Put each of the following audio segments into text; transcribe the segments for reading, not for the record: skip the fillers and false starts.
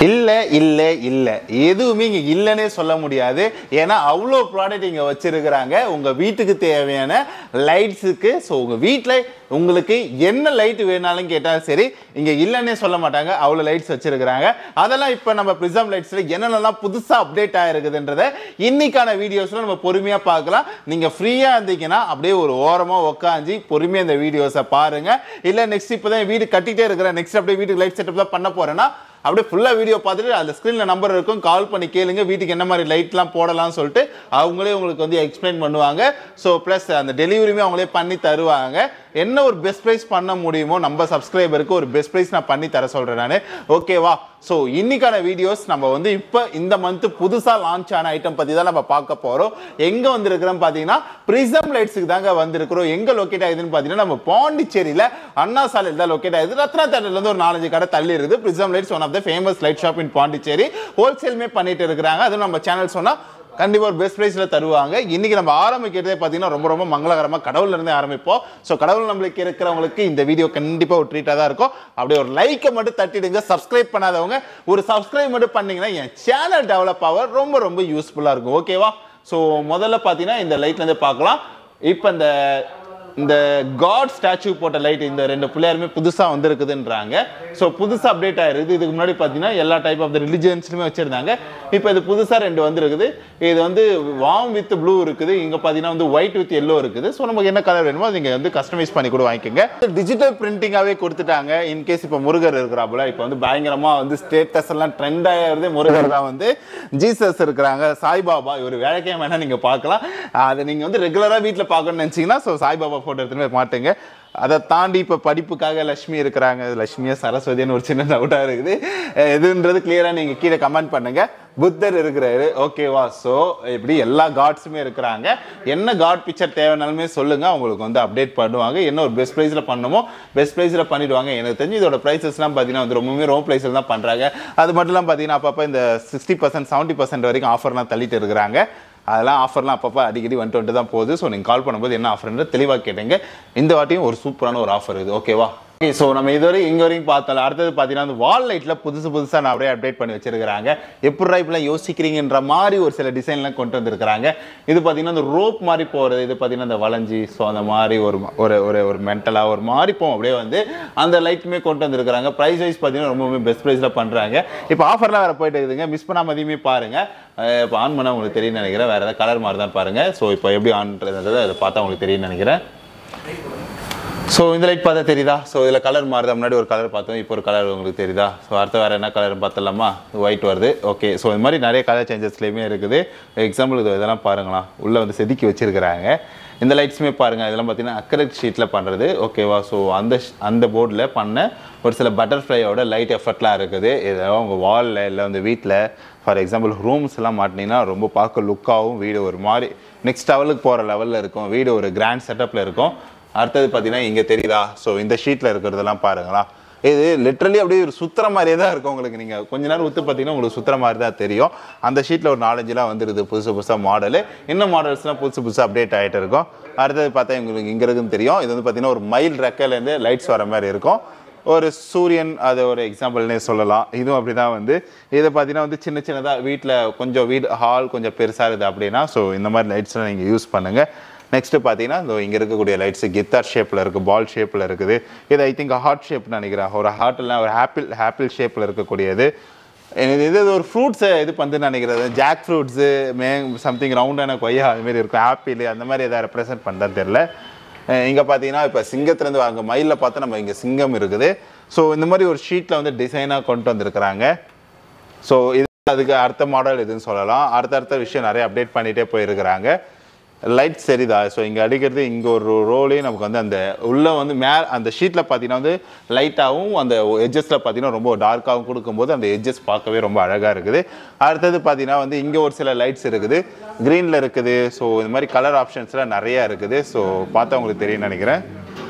இல்ல இல்ல இல்ல எதுவுமே இங்க இல்லனே சொல்ல முடியாது. ஏன்னா அவ்வளோ ப்ராடக்ட் இங்க வச்சிருக்காங்க உங்க வீட்டுக்கு தேவையான லைட்ஸுக்கு. ஸோ உங்க வீட்டில் உங்களுக்கு என்ன லைட் வேணாலும் கேட்டாலும் சரி இங்க இல்லனே சொல்ல மாட்டாங்க. அவ்வளோ லைட்ஸ் வச்சிருக்காங்க. அதெல்லாம் இப்போ நம்ம பிரிசம் லைட்ஸ்ல என்னென்னலாம் புதுசா அப்டேட் ஆயிருக்குதுன்றத இன்னைக்கான வீடியோஸ்ல நம்ம பொறுமையா பார்க்கலாம். நீங்க ஃப்ரீயா இருந்தீங்கன்னா அப்படியே ஒரு ஓரமா உட்காந்து பொறுமையா இந்த வீடியோஸை பாருங்க. இல்ல நெக்ஸ்ட் இப்போதான் வீடு கட்டிட்டே இருக்கிறேன், நெக்ஸ்ட் அப்படியே வீட்டுக்கு லைட் செட்டப் தான் பண்ண போறேன்னா அப்படியே ஃபுல்லாக வீடியோ பார்த்துட்டு அந்த ஸ்க்ரீனில் நம்பர் இருக்கும், கால் பண்ணி கேளுங்க வீட்டுக்கு என்ன மாதிரி லைட்லாம் போடலாம்னு சொல்லிட்டு அவங்களே உங்களுக்கு வந்து எக்ஸ்பிளைன் பண்ணுவாங்க. ஸோ ப்ளஸ் அந்த டெலிவரியுமே அவங்களே பண்ணி தருவாங்க. என்ன ஒரு பெஸ்ட் ப்ரைஸ் பண்ண முடியுமோ நம்ம சப்ஸ்கிரைபருக்கு ஒரு பெஸ்ட் ப்ரைஸ் நான் பண்ணி தர சொல்கிறேன் நான். ஓகேவா? ஸோ இன்னைக்கான வீடியோஸ் நம்ம வந்து இப்போ இந்த மந்த் புதுசாக லான்ச் ஆன ஐட்டம் பற்றி தான் நம்ம பார்க்க போகிறோம். எங்கே வந்திருக்கிறோம் பார்த்தீங்கன்னா பிரிசம் லைட்ஸுக்கு தாங்க வந்திருக்கிறோம். எங்கே லொக்கேட் ஆகுதுன்னு பார்த்தீங்கன்னா நம்ம பாண்டிச்சேரியில் அண்ணா சாலையில் தான் லொக்கேட் ஆகுது. ரத்னா தேட்டர்லேருந்து ஒரு 4-5 கடை தள்ளி இருக்குது. Prism lights one of the famous light shop in Pondicherry. ஹோல்சேலுமே பண்ணிட்டு இருக்கிறாங்க. அதுவும் நம்ம சேனல் சொன்னால் கண்டிப்பாக ஒரு பெஸ்ட் ப்ரைஸில் தருவாங்க. இன்னைக்கு நம்ம ஆரம்பிக்கிறதே பார்த்தீங்கன்னா ரொம்ப ரொம்ப மங்களகரமாக கடவுள்ல இருந்தே ஆரம்பிப்போம். ஸோ கடவுள் நம்மளுக்கு இருக்கிறவங்களுக்கு இந்த வீடியோ கண்டிப்பாக ஒரு ட்ரீட்டாக தான் இருக்கும். அப்படியே ஒரு லைக்கை மட்டும் தட்டிடுங்க. சப்ஸ்கிரைப் பண்ணாதவங்க ஒரு சப்ஸ்கிரைப் மட்டும் பண்ணீங்கன்னா என் சேனல் டெவலப் ஆக ரொம்ப ரொம்ப யூஸ்ஃபுல்லாக இருக்கும். ஓகேவா? ஸோ முதல்ல பார்த்தீங்கன்னா இந்த லைட்லேருந்து பார்க்கலாம். இப்போ இந்த காட் ஸ்டாச்சு போட்ட லைட் இந்த 2 பிள்ளையாருமே புதுசாக வந்திருக்குதுன்றாங்க. ஸோ புதுசாக அப்டேட் ஆயிருக்குது. இதுக்கு முன்னாடி பார்த்தீங்கன்னா எல்லா டைப் ஆஃப் த ரிலிஜியன்ஸ்லுமே வச்சிருந்தாங்க. இப்போ இது புதுசாக 2 வந்துருக்குது. இது வந்து வார்ம் வித் ப்ளூ இருக்குது, இங்கே பார்த்தீங்கன்னா வந்து ஒயிட் வித் எல்லோ இருக்குது. ஸோ நமக்கு என்ன கலர் வேணுமோ அது நீங்கள் வந்து கஸ்டமைஸ் பண்ணி கூட வாங்கிக்கோங்க. டிஜிட்டல் பிரிண்டிங்காகவே கொடுத்துட்டாங்க. இன்கேஸ் இப்போ முருகர் இருக்கிறாப்புல இப்போ வந்து பயங்கரமாக வந்து ஸ்டேட்டஸ் எல்லாம் ட்ரெண்ட் ஆகிறது முருகர் தான். வந்து ஜீசஸ் இருக்கிறாங்க, சாய்பாபா, இவர் வேலைக்கே வேணா நீங்கள் பார்க்கலாம். அதை நீங்கள் வந்து ரெகுலராக வீட்டில் பார்க்கணும்னு நினச்சிங்கன்னா ஸோ சாய்பாபா போட்டோ எடுத்துன்னு மாட்டேங்க. அதை தாண்டி இப்போ படிப்புக்காக லட்சுமி இருக்கிறாங்க. லட்சுமியா சரஸ்வதினு ஒரு சின்ன டவுட்டாக இருக்குது. எதுன்றது கிளியராக நீங்கள் கீழே கமெண்ட் பண்ணுங்க. புத்தர் இருக்கிறாரு. ஓகேவா? ஸோ இப்படி எல்லா காட்ஸுமே இருக்கிறாங்க. என்ன காட் பிக்சர் தேவைனாலுமே சொல்லுங்க, அவங்களுக்கு வந்து அப்டேட் பண்ணுவாங்க. என்ன ஒரு பெஸ்ட் ப்ரைஸில் பண்ணணுமோ பெஸ்ட் ப்ரைஸில் பண்ணிடுவாங்க. எனக்கு தெரிஞ்சு இதோட ப்ரைஸஸ்லாம் பார்த்தீங்கன்னா வந்து ரொம்பவே ரோ ப்ரைஸில் தான் பண்ணுறாங்க. அது மட்டும் இல்லாமல் பார்த்தீங்கன்னா அப்பப்போ இந்த 60% 70% வரைக்கும் ஆஃபர்லாம் தள்ளிட்டு இருக்கிறாங்க. அதெல்லாம் ஆஃபர்லாம் அப்பப்போ அடிக்கடி வந்துட்டு தான் போகுது. ஸோ நீங்கள் கால் பண்ணும்போது என்ன ஆஃபர்ன்ற தெளிவாக கேட்டீங்க. இந்த வாட்டியும் ஒரு சூப்பரான ஒரு ஆஃபர் இது. ஓகேவா? ஓகே. ஸோ நம்ம இதுவரை இங்கே வரைக்கும் பார்த்தோம். அடுத்தது பார்த்தீங்கன்னா அந்த வால் லைட்டில் புதுசாக நான் அப்படியே அப்டேட் பண்ணி வச்சிருக்கிறாங்க. எப்படா இப்பெல்லாம் யோசிக்கிறீங்கன்ற மாதிரி ஒரு சில டிசைன்லாம் கொண்டு வந்திருக்கிறாங்க. இது பார்த்தீங்கன்னா அந்த ரோப் மாதிரி போகிறது, இது பார்த்தீங்கன்னா அந்த வளைஞ்சி ஸோ அந்த மாதிரி ஒரு மென்டலாக ஒரு மாதிரி போகும். அப்படியே வந்து அந்த லைட்டுமே கொண்டு வந்திருக்கிறாங்க. ப்ரைஸ் வைஸ் பார்த்தீங்கன்னா ரொம்பவே பெஸ்ட் ப்ரைஸில் பண்ணுறாங்க. இப்போ ஆஃபர்லாம் வேறு போயிட்டு இருக்குதுங்க. மிஸ் பண்ணாமல் அதையுமே பாருங்கள். இப்போ ஆன் பண்ணால் உங்களுக்கு தெரியும்னு நினைக்கிறேன். வேறு ஏதாவது கலர் மாதிரி தான் பாருங்கள். ஸோ இப்போ எப்படி ஆன்றது அதை பார்த்தா உங்களுக்கு தெரியும்னு நினைக்கிறேன். ஸோ இந்த லைட் பார்த்தா தெரியுதா? ஸோ இதில் கலர் மாறுதா? முன்னாடி ஒரு கலர் பார்த்தோம், இப்போ ஒரு கலர் உங்களுக்கு தெரியுதா? ஸோ அடுத்த வேறு என்ன கலர் பார்த்துடலாமா? ஒயிட் வருது. ஓகே. ஸோ இந்த மாதிரி நிறைய கலர் சேஞ்சஸ்லேயுமே இருக்குது. எக்ஸாம்பிள் இதெல்லாம் பாருங்களா, உள்ளே வந்து செதுக்கி வச்சுருக்கிறாங்க. இந்த லைட்ஸுமே பாருங்கள். இதெல்லாம் பார்த்தீங்கன்னா அக்ரிலிக் ஷீட்டில் பண்ணுறது. ஓகேவா? ஸோ அந்த போர்டில் பண்ண ஒரு சில பட்டர்ஃப்ளையோட லைட் எஃபர்ட்லாம் இருக்குது. இதெல்லாம் உங்கள் வாலில் இல்லை வந்து வீட்டில் ஃபார் எக்ஸாம்பிள் ரூம்ஸ் எல்லாம் மாட்டினீங்கன்னா ரொம்ப பார்க்க லுக்காகவும் வீடு ஒரு மாதிரி நெக்ஸ்ட் லெவலுக்கு போகிற லெவலில் இருக்கும். வீடு ஒரு கிராண்ட் செட்டப்பில் இருக்கும். அடுத்தது பார்த்தீங்கன்னா இங்கே தெரியுதா? ஸோ இந்த ஷீட்டில் இருக்கிறதெல்லாம் பாருங்களா, இது லிட்ரலி அப்படியே ஒரு சுற்றுற மாதிரியே தான் இருக்கும். உங்களுக்கு நீங்கள் கொஞ்ச நேரம் ஊற்று பார்த்தீங்கன்னா உங்களுக்கு சுற்றுற மாதிரி தான் தெரியும். அந்த ஷீட்டில் ஒரு 4-5 வந்துருது புதுசாக மாடலு. இன்னும் மாடல்ஸ்லாம் புதுசாக அப்டேட் ஆகிட்டு இருக்கும். அடுத்தது பார்த்தா உங்களுக்கு இங்கே இருக்குன்னு தெரியும். இது வந்து பார்த்தீங்கன்னா ஒரு மைல் ரெக்கையிலேருந்து லைட்ஸ் வர மாதிரி இருக்கும். ஒரு சூரியன் அது ஒரு எக்ஸாம்பிள்னே சொல்லலாம். இதுவும் அப்படி தான் வந்து இதை பார்த்தீங்கன்னா வந்து சின்னதாக வீட்டில் கொஞ்சம் வீடு ஹால் கொஞ்சம் பெருசாக இருக்குது அப்படின்னா ஸோ இந்த மாதிரி லைட்ஸ்லாம் நீங்கள் யூஸ் பண்ணுங்கள். நெக்ஸ்ட்டு பார்த்தீங்கன்னா இங்கே இருக்கக்கூடிய லைட்ஸு கித்தார் ஷேப்பில் இருக்குது, பால் ஷேப்பில் இருக்குது. இது ஐ திங்க் ஹார்ட் ஷேப்னு நினைக்கிறேன். ஒரு ஹார்ட்லாம் ஒரு ஆப்பிள் ஷேப்பில் இருக்கக்கூடியது. இது ஒரு ஃப்ரூட்ஸை இது பண்ணுன்னு நினைக்கிறது. ஜாக் ஃப்ரூட்ஸு சம்திங் ரவுண்டான கொய்யா அதுமாரி இருக்கும். ஆப்பிள் அந்த மாதிரி எதாவது ரெப்ரசென்ட் பண்ணுறதுன்னு தெரில. இங்கே பார்த்தீங்கன்னா இப்போ சிங்கத்துலேருந்து அங்கே மயிலில் பார்த்தா நம்ம இங்கே சிங்கம் இருக்குது. ஸோ இந்த மாதிரி ஒரு ஷீட்டில் வந்து டிசைனாக கொண்டு வந்திருக்கிறாங்க. ஸோ இது அதுக்கு அடுத்த மாடல் இதுன்னு சொல்லலாம். அடுத்த விஷயம் நிறைய அப்டேட் பண்ணிகிட்டே போயிருக்கிறாங்க. லைட் சரிதா? ஸோ இங்கே அடிக்கிறது இங்கே ஒரு ரோலே நமக்கு வந்து அந்த உள்ளே வந்து அந்த ஷீட்டில் பார்த்தீங்கன்னா வந்து லைட்டாகவும் அந்த எட்ஜஸில் பார்த்தீங்கன்னா ரொம்ப டார்க்காகவும் கொடுக்கும்போது அந்த எட்ஜஸ் பார்க்கவே ரொம்ப அழகாக இருக்குது. அடுத்தது பார்த்தீங்கன்னா வந்து இங்கே ஒரு சில லைட்ஸ் இருக்குது, க்ரீனில் இருக்குது. ஸோ இந்த மாதிரி கலர் ஆப்ஷன்ஸ்லாம் நிறையா இருக்குது. ஸோ பார்த்தா உங்களுக்கு தெரியும்னு நினைக்கிறேன்.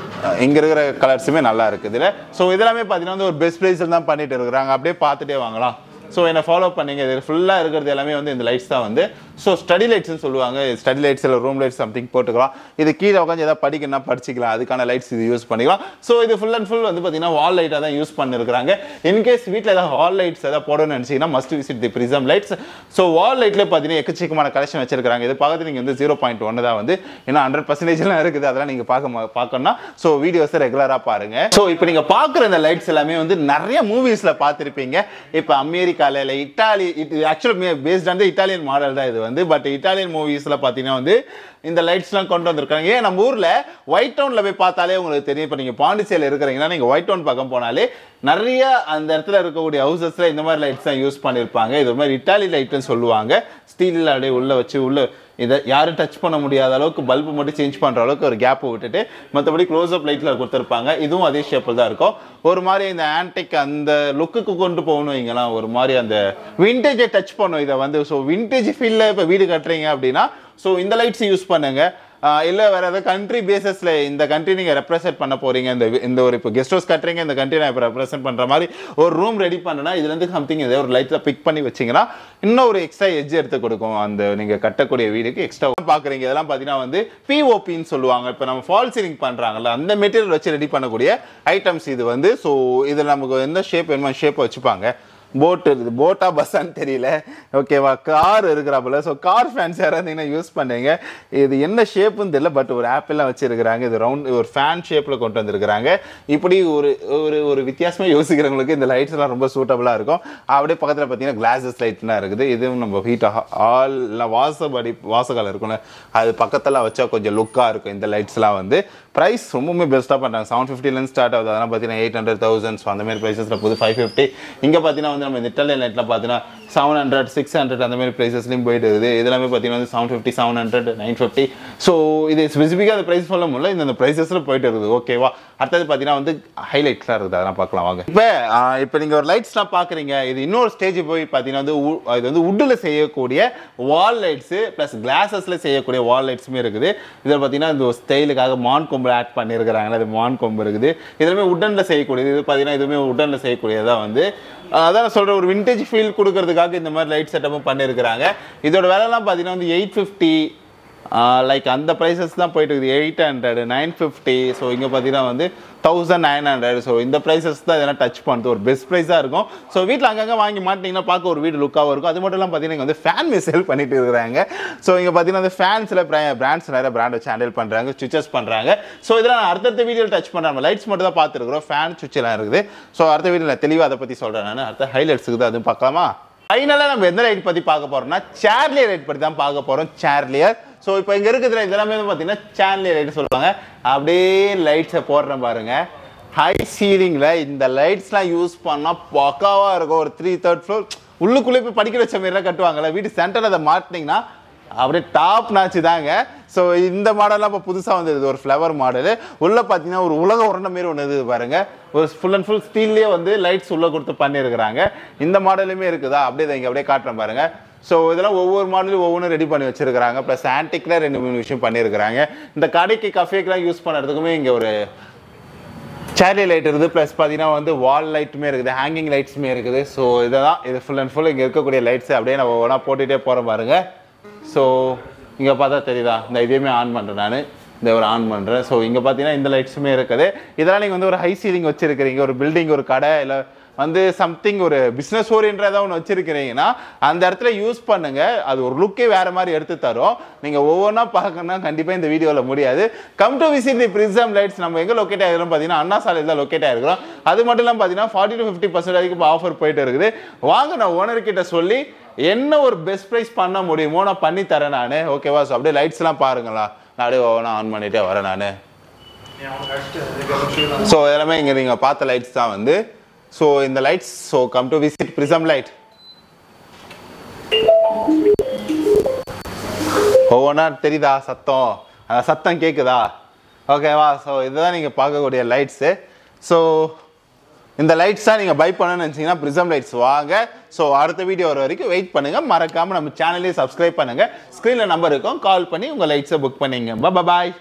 இங்கே இருக்கிற கலர்ஸுமே நல்லா இருக்குது இல்லை. ஸோ இதெல்லாமே பார்த்தீங்கன்னா வந்து ஒரு பெஸ்ட் ப்ரைஸில் தான் பண்ணிட்டு இருக்கிறாங்க. அப்படியே பார்த்துட்டே வாங்கலாம். ஸோ என்னை ஃபாலோ பண்ணிங்க. இது ஃபுல்லாக இருக்கிறது எல்லாமே வந்து இந்த லைட்ஸ் தான் வந்து. ஸோ ஸ்டடி லைட்ஸ்னு சொல்லுவாங்க. ஸ்டடி லைட்ஸ் இல்லை ரூம் லைட்ஸ் சம்திங் போட்டுக்கலாம். இது கீழே உட்காந்து ஏதாவது படிக்கணும்னா படிச்சிக்கலாம். அதுக்கான லைட்ஸ் இது யூஸ் பண்ணிக்கலாம். ஸோ இது ஃபுல் அண்ட் ஃபுல் வந்து பார்த்தீங்கன்னா வால் லைட்டாக தான் யூஸ் பண்ணிருக்காங்க. இன்கேஸ் வீட்டில் ஏதாவது ஹால் லைட்ஸ் ஏதாவது போடணும்னு நினச்சிங்கன்னா மஸ்ட் விசிட் தி பிரிசம் லைட்ஸ். ஸோ வால் லைட்டில் பார்த்தீங்கன்னா எக்கச்சக்கமான கலெக்ஷன் வச்சிருக்காங்க. இது பார்க்கறது நீங்கள் வந்து 0.1 தான் வந்து இன்னும் 100% இருக்குது. அதெல்லாம் நீங்கள் பார்க்கணும்னா ஸோ வீடியோஸை ரெகுலராக பாருங்க. ஸோ இப்போ நீங்கள் பார்க்குற இந்த லைட்ஸ் எல்லாமே வந்து நிறைய மூவிஸில் பார்த்துருப்பீங்க. இப்போ அமெரிக்காவில் இல்லை இட்டாலி, இது ஆக்சுவலாக பேஸ்ட் ஆன் இட்டாலியன் மாடல் தான் இது வந்து. பட் இட்டாலியன் மூவிஸில் பார்த்தீங்கன்னா வந்து இந்த லைட்ஸ்லாம் கொண்டு வந்திருக்காங்க. ஏன் நம்ம ஊரில் ஒயிட் டவுனில் போய் பார்த்தாலே உங்களுக்கு தெரியும். இப்போ நீங்கள் பாண்டிச்சேரியில் இருக்கிறீங்கன்னா நீங்கள் ஒயிட் டவுன் பக்கம் போனாலே நிறைய அந்த இடத்துல இருக்கக்கூடிய ஹவுசஸில் இந்த மாதிரி லைட்ஸ் தான் யூஸ் பண்ணியிருப்பாங்க. இது ஒரு மாதிரி இட்டாலி லைட்னு சொல்லுவாங்க. ஸ்டீலில் அப்படியே உள்ளே வச்சு உள்ளே இதை யாரும் டச் பண்ண முடியாத அளவுக்கு பல்பு மட்டும் சேஞ்ச் பண்ணுற அளவுக்கு ஒரு கேப்பை விட்டுட்டு மற்றபடி க்ளோஸ் அப் லைட்டில் கொடுத்துருப்பாங்க. இதுவும் அதே ஷேப்பில் தான் இருக்கும். ஒரு மாதிரி இந்த ஆன்டிக் அந்த லுக்குக்கு கொண்டு போகணும். இங்கெல்லாம் ஒரு மாதிரி அந்த விண்டேஜை டச் பண்ணும் இதை வந்து. ஸோ விண்டேஜ் ஃபீல்டில் இப்போ வீடு கட்டுறீங்க அப்படின்னா ஸோ இந்த லைட்ஸ் யூஸ் பண்ணுங்க. இல்லை வேறு ஏதாவது கண்ட்ரி பேசஸில் இந்த கண்ட்ரி நீங்கள் ரெப்ரசென்ட் பண்ண போகிறீங்க. இந்த ஒரு இப்போ கெஸ்ட் ஹவுஸ் கட்டுறீங்க, இந்த கண்ட்ரி நான் இப்போ ரெப்ரசென்ட் பண்ணுற மாதிரி ஒரு ரூம் ரெடி பண்ணனா இதுலேருந்து சம்திங் இதே ஒரு லைட்டில் பிக் பண்ணி வச்சிங்கன்னா இன்னும் ஒரு எக்ஸ்ட்ரா எட்ஜ் எடுத்து கொடுக்கும் அந்த நீங்கள் கட்டக்கூடிய வீடுக்கு. எக்ஸ்ட்ரா பார்க்குறீங்க இதெல்லாம் பார்த்தீங்கன்னா வந்து பிஓபின்னு சொல்லுவாங்க. இப்போ நம்ம ஃபால் சீலிங் பண்ணுறாங்கல்ல அந்த மெட்டீரியல் வச்சு ரெடி பண்ணக்கூடிய ஐட்டம்ஸ் இது வந்து. ஸோ இதில் நமக்கு எந்த ஷேப் வேணுமோ ஷேப்பை வச்சுப்பாங்க. போட் இருக்குது, போட்டா பஸ்ஸான்னு தெரியல. ஓகேவா, கார் இருக்கிறாப்புல. ஸோ கார் ஃபேன்ஸ் யாராவது யூஸ் பண்ணுங்க. இது என்ன ஷேப்புன்னு தெரியல, பட் ஒரு ஆப்பிள்லாம் வச்சிருக்கிறாங்க. இது ரவுண்ட் ஒரு ஃபேன் ஷேப்பில் கொண்டு வந்திருக்கிறாங்க. இப்படி ஒரு ஒரு ஒரு வித்தியாசமாக யோசிக்கிறவங்களுக்கு இந்த லைட்ஸ்லாம் ரொம்ப சூட்டபுளாக இருக்கும். அப்படியே பக்கத்தில் பார்த்தீங்கன்னா கிளாஸஸ் லைட்லாம் இருக்குது. இதுவும் நம்ம ஹீட் ஆல்லாம் வாசகால் இருக்கும்ல, அது பக்கத்தில் வச்சா கொஞ்சம் லுக்காக இருக்கும் இந்த லைட்ஸ்லாம் வந்து. ப்ரைஸ் ரொம்பவுமே பெஸ்ட்டாக பண்ணுறாங்க. 750 ஸ்டார்ட் ஆகுது. அதெல்லாம் பார்த்தீங்கன்னா 800,000. ஸோ அந்த மாதிரி ப்ரைஸஸில் போகுது. 550. இங்கே பார்த்தீங்கன்னா வந்து நம்ம இந்த இட்டாலியன் லைட்டில் பார்த்தீங்கன்னா 700, 600 அந்த மாதிரி ப்ரைஸஸ்லையும் போயிட்டு இருக்குது. இதெல்லாமே பார்த்தீங்கன்னா வந்து 750, 700, 950. ஸோ இது ஸ்பெசிஃபிக்காக அந்த ப்ரைஸ் சொல்ல முடியல, இந்த ப்ரைஸஸில் போயிட்டு இருக்குது. ஓகேவா, அடுத்தது பார்த்தீங்கன்னா வந்து ஹைலைட்ஸ்லாம் இருக்குது. அதெல்லாம் பார்க்கலாம் வாங்க. இப்போ நீங்கள் ஒரு லைட்ஸ்லாம் பார்க்குறீங்க. இது இன்னொரு ஸ்டேஜ் போய் பார்த்தீங்கன்னா வந்து இது வந்து வுட்டில் செய்யக்கூடிய வால் லைட்ஸு ப்ளஸ் கிளாஸஸில் செய்யக்கூடிய வால் லைட்ஸுமே இருக்குது. இதில் பார்த்தீங்கன்னா இந்த ஸ்டைலுக்காக மான் கொம்பு ஆட் பண்ணியிருக்கிறாங்க. அது மான் கொம்பு இருக்குது. இதுவுமே உட்டனில் செய்யக்கூடியது. இது பார்த்தீங்கன்னா இதுவுமே உட்டனில் செய்யக்கூடியதான் வந்து. அதான் நான் சொல்கிறேன், ஒரு விண்டேஜ் ஃபீல் கொடுக்கறதுக்காக இந்த மாதிரி லைட் செட்டப்பும் பண்ணியிருக்கிறாங்க. இதோட விலைலாம் பார்த்தீங்கன்னா வந்து 850 லைக் அந்த ப்ரைஸஸ் தான் போயிட்டு இருக்குது. 800, 950. ஸோ இங்கே பார்த்தீங்கன்னா வந்து 1900. ஸோ இந்த ப்ரைஸஸ் தான் இதெல்லாம் டச் பண்ணுறது ஒரு பெஸ்ட் ப்ரைஸாக இருக்கும். ஸோ வீட்டில் அங்கங்கே வாங்கி மாட்டிங்கன்னா பார்க்க ஒரு வீடு லுக்காகவும் இருக்கும். அது மட்டும் இல்லாமல் பார்த்தீங்கன்னா வந்து ஃபேன் சேல் பண்ணிட்டு இருக்கிறாங்க. ஸோ இங்கே பார்த்தீங்கன்னா வந்து ஃபேன்ஸில் பிராண்ட்ஸ் நிறைய பிராண்ட் வச்சு ஹேண்டில் பண்ணுறாங்க, சுவிச்சஸ் பண்ணுறாங்க. ஸோ இதெல்லாம் நான் அடுத்த வீடியோவில் டச் பண்ணுறேன். லைட்ஸ் மட்டும் தான் பார்த்துருக்குறோம், ஃபேன் சுவிட்செல்லாம் இருக்குது. ஸோ அடுத்த வீடியோவில் தெளிவாக அதை பற்றி சொல்கிறேன் நான். அடுத்த ஹைலைட்ஸுக்கு தான் அதுவும் பார்க்கலாமா. ஃபைனலாக நம்ம எந்த லைட் பற்றி பார்க்க போகிறோம்னா சார்லியர் லைட் பற்றி தான் பார்க்க போகிறோம். சார்லியர். ஸோ இப்போ இங்கே இருக்கிற இதெல்லாமே பார்த்தீங்கன்னா சார்லியர் லைட் சொல்லுவாங்க. அப்படியே லைட்ஸை போடுறேன் பாருங்கள். ஹை சீலிங்கில் இந்த லைட்ஸ்லாம் யூஸ் பண்ணால் பக்காவாக இருக்கும். ஒரு 3rd ஃப்ளோர் உள்ளுக்குள்ளே போய் படிக்கிற வச்ச மாரிலாம் கட்டுவாங்கல்ல, வீட்டு சென்டரில் அதை மாட்டினீங்கன்னா அப்படியே டாப் நாச்சு தாங்க. ஸோ இந்த மாடல்லாம் இப்போ புதுசாக வந்துடுது, ஒரு ஃப்ளவர் மாடலு. உள்ளே பார்த்தீங்கன்னா ஒரு உலக உருண்டை மாரி ஒன்று இது பாருங்க. ஒரு ஃபுல் அண்ட் ஃபுல் ஸ்டீல்லேயே வந்து லைட்ஸ் உள்ளே கொடுத்து பண்ணியிருக்கிறாங்க. இந்த மாடலுமே இருக்குதா, அப்படியே இங்கே அப்படியே காட்டுறேன் பாருங்க. ஸோ இதெல்லாம் ஒவ்வொரு மாடலும் ஒவ்வொன்றும் ரெடி பண்ணி வச்சிருக்கிறாங்க. ப்ளஸ் ஆன்டிக்கில் 2-3 விஷயம் பண்ணியிருக்கிறாங்க. இந்த கடைக்கு கஃபேக்கெலாம் யூஸ் பண்ணுறதுக்குமே இங்கே ஒரு சார்லி லைட் இருக்குது. ப்ளஸ் பார்த்தீங்கன்னா வந்து வால் லைட்டுமே இருக்குது, ஹேங்கிங் லைட்ஸுமே இருக்குது. ஸோ இதுதான் இது ஃபுல் அண்ட் ஃபுல் இங்கே இருக்கக்கூடிய லைட்ஸு அப்படியே நான் ஒவ்வொன்றா போட்டுகிட்டே போகிறேன் பாருங்க. ஸோ இங்கே பார்த்தா தெரியுதா, இந்த இதையுமே ஆன் பண்ணுறேன் நான். இந்த ஒரு ஆன் பண்ணுறேன். ஸோ இங்கே பார்த்தீங்கன்னா இந்த லைட்ஸுமே இருக்குது. இதெல்லாம் நீங்கள் வந்து ஒரு ஹை சீலிங் வச்சுருக்கிறீங்க, ஒரு பில்டிங், ஒரு கடை, இல்லை வந்து சம்திங் ஒரு பிஸ்னஸ் ஓரியன்டாக ஒன்று வச்சுருக்கிறீங்கன்னா அந்த இடத்துல யூஸ் பண்ணுங்கள். அது ஒரு லுக்கே வேறு மாதிரி எடுத்து தரும். நீங்கள் ஒவ்வொன்றா பார்க்கணுன்னா கண்டிப்பாக இந்த வீடியோவில் முடியாது. Come to visit the prism lights. நம்ம எங்கே லொக்கேட் ஆகிருக்கிறோம் பார்த்தீங்கன்னா அண்ணா சாலையில் தான் லொக்கேட் ஆகிருக்கிறோம். அது மட்டும் இல்லாமல் பார்த்தீங்கன்னா 40 to 50% வரைக்கும் இப்போ ஆஃபர் போயிட்டு இருக்குது. வாங்க நான் ஓனர்கிட்ட சொல்லி என்ன ஒரு பெஸ்ட் ப்ரைஸ் பண்ண முடியுமோ நான் பண்ணி தரேன் நான். ஓகேவா. ஸோ அப்படியே லைட்ஸ்லாம் பாருங்களா, நான் அப்படியே ஒவ்வொன்றா ஆன் பண்ணிகிட்டே வரேன் நான். ஸோ எல்லாமே இங்கே நீங்கள் பார்த்த லைட்ஸ் தான் வந்து. ஸோ இந்த lights. So come to visit prism light. ஒவ்வொன்றா தெரியுதா சத்தம், அந்த சத்தம் கேட்குதா, ஓகேவா. ஸோ இதுதான் நீங்கள் பார்க்கக்கூடிய லைட்ஸு. ஸோ இந்த லைட்ஸ் தான் நீங்கள் பை பண்ணணும்னு நினச்சிங்கன்னா பிரிசம் லைட்ஸ் வாங்க. ஸோ அடுத்த வீடியோ வர வரைக்கும் வெயிட் பண்ணுங்கள். மறக்காமல் நம்ம சேனலே சப்ஸ்கிரைப் பண்ணுங்கள். ஸ்க்ரீனில் நம்பர் இருக்கும், கால் பண்ணி உங்கள் லைட்ஸை புக் பண்ணிங்க. பாய்.